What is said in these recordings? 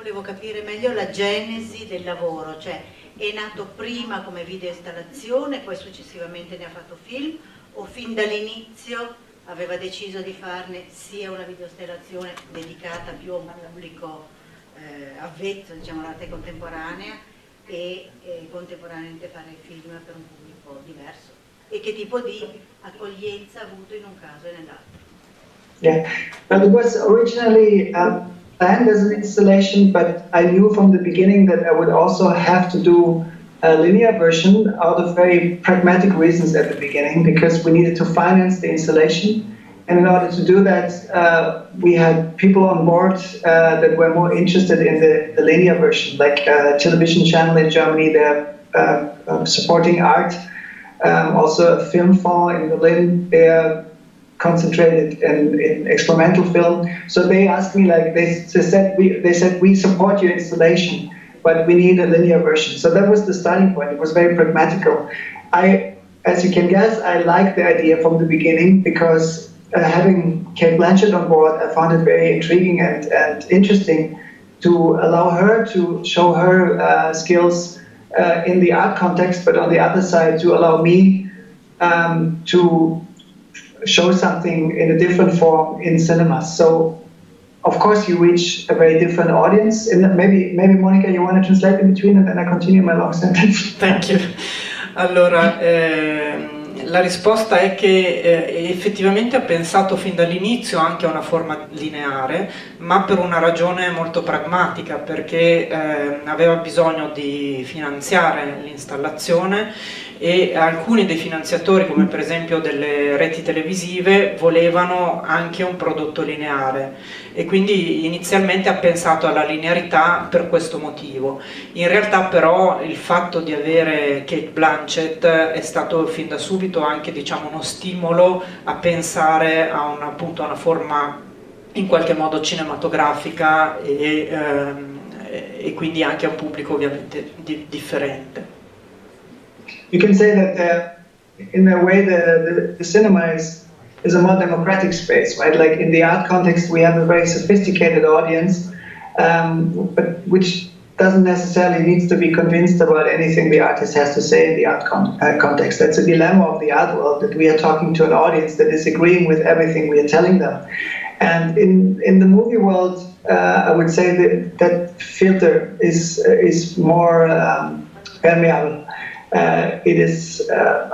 volevo capire meglio la genesi del lavoro, cioè è nato prima come videoinstallazione, poi successivamente ne ha fatto film, o fin dall'inizio aveva deciso di farne sia una videoinstallazione dedicata più a un pubblico avvezzo, diciamo, all'arte contemporanea e contemporaneamente fare film per un pubblico diverso? E che tipo di accoglienza ha avuto in un caso e nell'altro? Yeah, well, it was originally planned as an installation, but I knew from the beginning that I would also have to do a linear version out of very pragmatic reasons at the beginning, because we needed to finance the installation. And in order to do that, we had people on board that were more interested in the linear version, like a television channel in Germany, they're supporting art, also a film fond in Berlin, they're concentrated in experimental film. So they asked me, like, they said we support your installation, but we need a linear version. So that was the starting point. It was very pragmatical. As you can guess, I liked the idea from the beginning, because having Kate Blanchett on board, I found it very intriguing and interesting to allow her to show her skills in the art context, but on the other side to allow me to show something in a different form in cinema. So, of course, you reach a very different audience. And maybe Monica, you want to translate in between, and then I continue my long sentence. Thank you. Allora, la risposta è che effettivamente ha pensato fin dall'inizio anche a una forma lineare, ma per una ragione molto pragmatica, perché aveva bisogno di finanziare l'installazione e alcuni dei finanziatori, come per esempio delle reti televisive, volevano anche un prodotto lineare, e quindi inizialmente ha pensato alla linearità per questo motivo. In realtà però il fatto di avere Kate Blanchett è stato fin da subito anche, diciamo, uno stimolo a pensare a appunto a una forma in qualche modo cinematografica e quindi anche a un pubblico ovviamente differente. You can say that in a way the cinema is a more democratic space, right? Like in the art context, we have a very sophisticated audience, but which doesn't necessarily need to be convinced about anything the artist has to say in the art context. That's a dilemma of the art world, that we are talking to an audience that is agreeing with everything we are telling them. And in the movie world, I would say that filter is more permeable. It is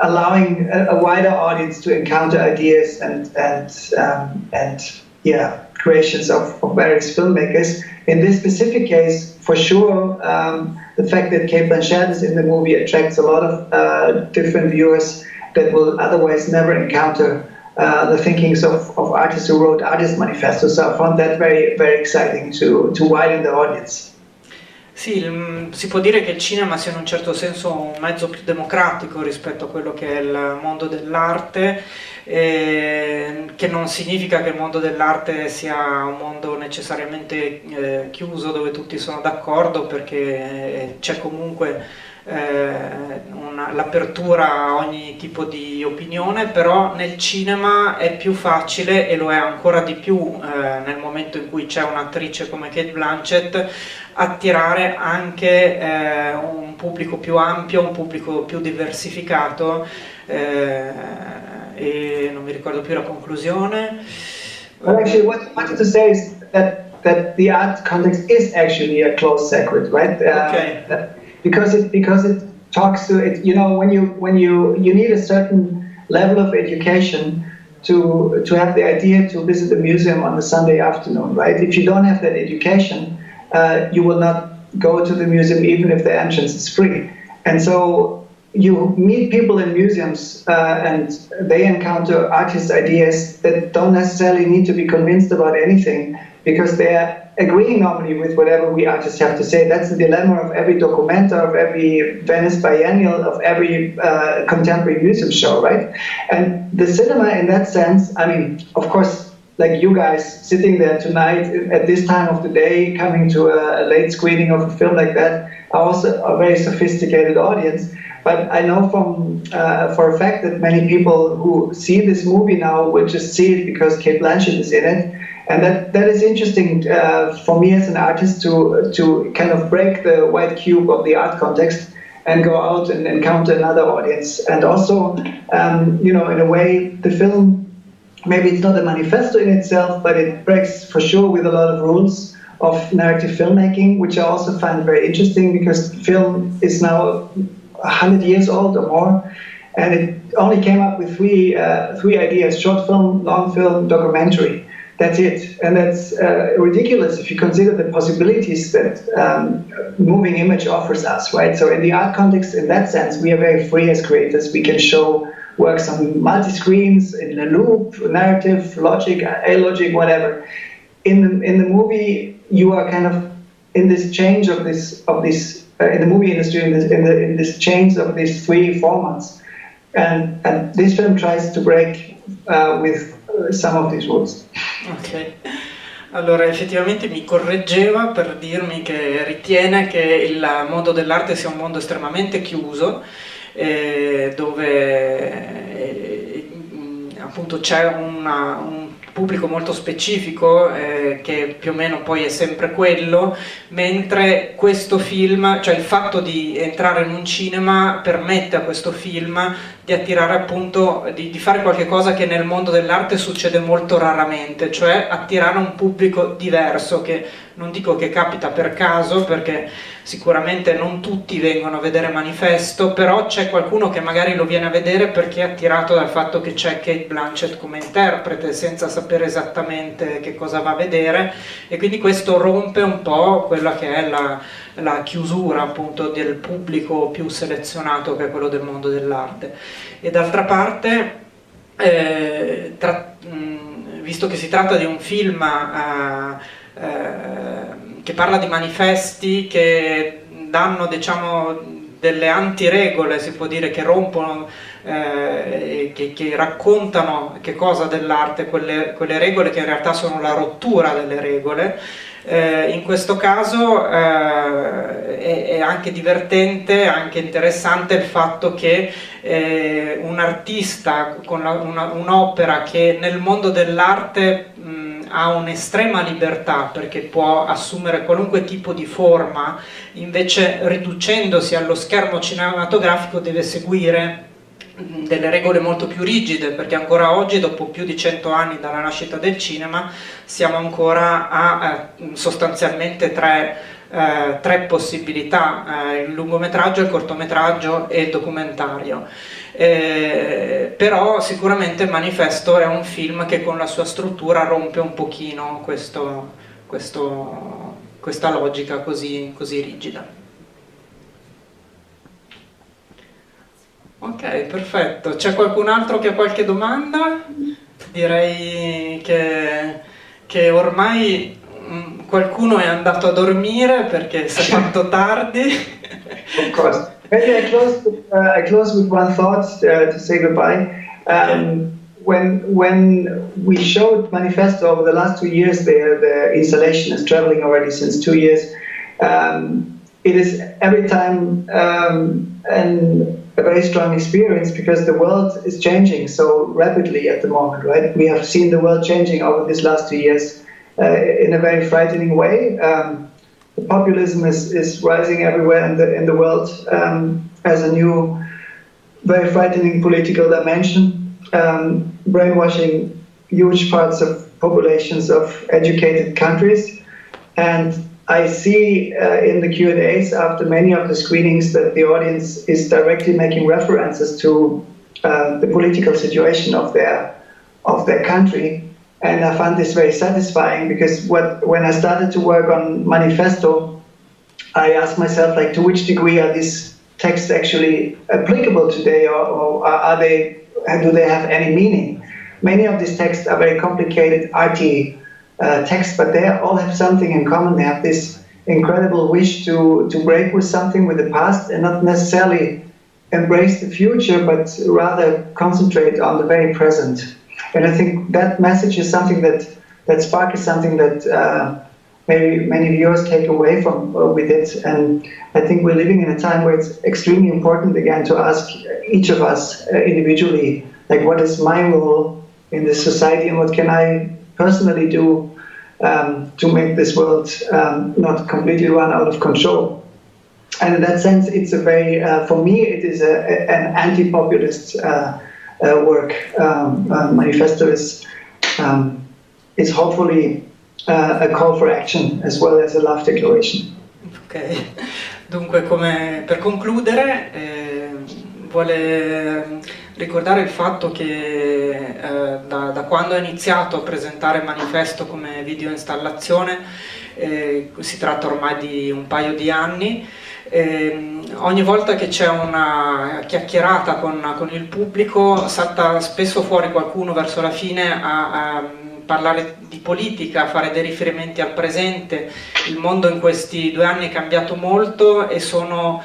allowing a wider audience to encounter ideas and creations of various filmmakers. In this specific case, for sure, the fact that Kate Blanchett is in the movie attracts a lot of different viewers that will otherwise never encounter the thinkings of artists who wrote Artist Manifesto. So I found that very, very exciting to widen the audience. Sì, si può dire che il cinema sia in un certo senso un mezzo più democratico rispetto a quello che è il mondo dell'arte, che non significa che il mondo dell'arte sia un mondo necessariamente chiuso dove tutti sono d'accordo, perché c'è comunque l'apertura a ogni tipo di opinione, però nel cinema è più facile, e lo è ancora di più nel momento in cui c'è un'attrice come Kate Blanchett, attirare anche un pubblico più ampio, un pubblico più diversificato, e non mi ricordo più la conclusione. Well, actually, what I wanted to say is that the art context is actually a close secret, right? Okay. Because it talks to it. You know, when you need a certain level of education to have the idea to visit a museum on a Sunday afternoon, right? If you don't have that education, you will not go to the museum even if the entrance is free. And so you meet people in museums and they encounter artists' ideas that don't necessarily need to be convinced about anything, because they're agreeing normally with whatever we artists have to say. That's the dilemma of every documenta, of every Venice Biennial, of every contemporary museum show, right? And the cinema in that sense, I mean, of course, like you guys sitting there tonight at this time of the day, coming to a late screening of a film like that, are also a very sophisticated audience. But I know for a fact that many people who see this movie now will just see it because Kate Blanchett is in it, And that is interesting for me as an artist to kind of break the white cube of the art context and go out and encounter another audience. And also, you know, in a way, the film, maybe it's not a manifesto in itself, but it breaks for sure with a lot of rules of narrative filmmaking, which I also find very interesting, because film is now 100 years old or more, and it only came up with three ideas: short film, long film, documentary. That's it. And that's ridiculous if you consider the possibilities that moving image offers us, right? So in the art context, in that sense, we are very free as creators. We can show works on multi-screens, in a loop, narrative, logic, a-logic, whatever. In the movie, you are kind of in this change of this in the movie industry, in this change of these three formats. And this film tries to break with some of these rules. Ok, allora effettivamente mi correggeva per dirmi che ritiene che il mondo dell'arte sia un mondo estremamente chiuso, dove appunto c'è un pubblico molto specifico che più o meno poi è sempre quello, mentre questo film, cioè il fatto di entrare in un cinema permette a questo film di attirare appunto, di fare qualche cosa che nel mondo dell'arte succede molto raramente, cioè attirare un pubblico diverso, che non dico che capita per caso, perché sicuramente non tutti vengono a vedere Manifesto, però c'è qualcuno che magari lo viene a vedere perché è attirato dal fatto che c'è Cate Blanchett come interprete, senza sapere esattamente che cosa va a vedere, e quindi questo rompe un po' quella che è la chiusura appunto del pubblico più selezionato, che è quello del mondo dell'arte. E d'altra parte, visto che si tratta di un film che parla di manifesti che danno, diciamo, delle antiregole, si può dire, che rompono, che raccontano che cosa dell'arte, quelle regole che in realtà sono la rottura delle regole. In questo caso è anche divertente, anche interessante il fatto che un artista con un'opera che nel mondo dell'arte ha un'estrema libertà, perché può assumere qualunque tipo di forma, invece riducendosi allo schermo cinematografico deve seguire delle regole molto più rigide, perché ancora oggi, dopo più di 100 anni dalla nascita del cinema, siamo ancora a sostanzialmente tre possibilità: il lungometraggio, il cortometraggio e il documentario. Però sicuramente Manifesto è un film che con la sua struttura rompe un pochino questa logica così rigida. Ok, perfetto. C'è qualcun altro che ha qualche domanda? Direi che ormai qualcuno è andato a dormire perché si è fatto tardi. Of course. Maybe I close with one thought to say goodbye. When we showed Manifesto over the last 2 years, the installation is traveling already since 2 years. It is every time a very strong experience, because the world is changing so rapidly at the moment, right? We have seen the world changing over these last 2 years in a very frightening way. The populism is rising everywhere in the world as a new, very frightening political dimension, brainwashing huge parts of populations of educated countries. And I see in the Q&As after many of the screenings that the audience is directly making references to the political situation of their country. And I found this very satisfying, because when I started to work on Manifesto, I asked myself, like, to which degree are these texts actually applicable today, or do they have any meaning? Many of these texts are very complicated, arty texts, but they all have something in common. They have this incredible wish to break with something, with the past, and not necessarily embrace the future, but rather concentrate on the very present. And I think that message is something that Spark is something that maybe many viewers take away from with it. And I think we're living in a time where it's extremely important, again, to ask each of us individually, like, what is my role in this society, and what can I personally do to make this world not completely run out of control. And in that sense, it's a very, for me, it is an anti-populist work. Manifesto is hopefully a call for action as well as a love declaration. Ok, dunque per concludere vuole ricordare il fatto che da quando ha iniziato a presentare Manifesto come video installazione, si tratta ormai di un paio di anni, ogni volta che c'è una chiacchierata con il pubblico salta spesso fuori qualcuno verso la fine a parlare di politica, a fare dei riferimenti al presente. Il mondo in questi 2 anni è cambiato molto e sono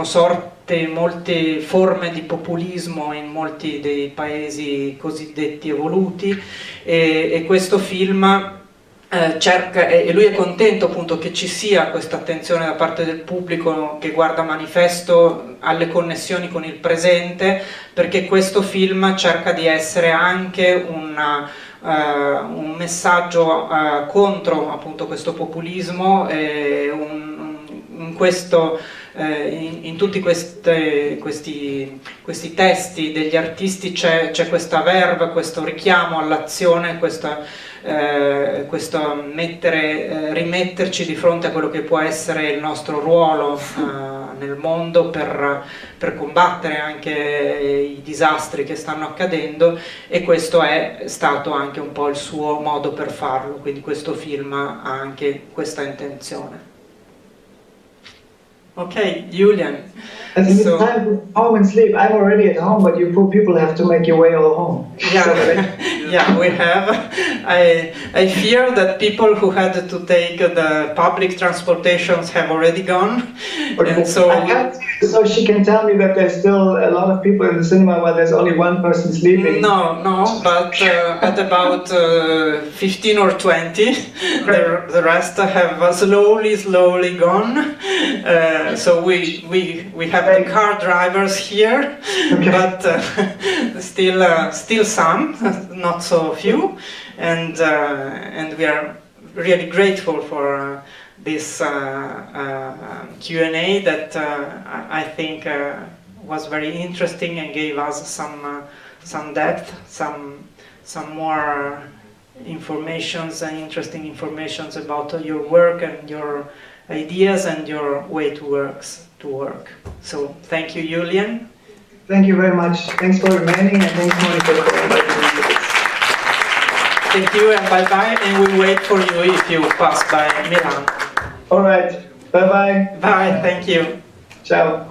sorte molte forme di populismo in molti dei paesi cosiddetti evoluti, e questo film cerca, e lui è contento appunto che ci sia questa attenzione da parte del pubblico che guarda Manifesto alle connessioni con il presente, perché questo film cerca di essere anche un messaggio contro appunto questo populismo, in tutti questi testi degli artisti c'è questa verve, questo richiamo all'azione, questo rimetterci di fronte a quello che può essere il nostro ruolo nel mondo per combattere anche i disastri che stanno accadendo, e questo è stato anche un po' il suo modo per farlo, quindi questo film ha anche questa intenzione. Okay, Julian. I think it's time to go home and sleep. I'm already at home, but you poor people have to make your way all home. Yeah, yeah, we have. I fear that people who had to take the public transportations have already gone. And so she can tell me that there's still a lot of people in the cinema while there's only one person sleeping. No, but at about 15 or 20, the rest have slowly gone. So we have the car drivers here, okay. But still some, not so few, and we are really grateful for this Q&A that I think was very interesting and gave us some depth, some more informations and interesting informations about your work and your ideas and your way to work. So thank you, Julian. Thank you very much. Thanks for remaining, and thanks, Monica, for inviting me to this. Thank you, and bye-bye, and we wait for you if you pass by Milano. All right. Bye-bye. Bye, thank you. Ciao.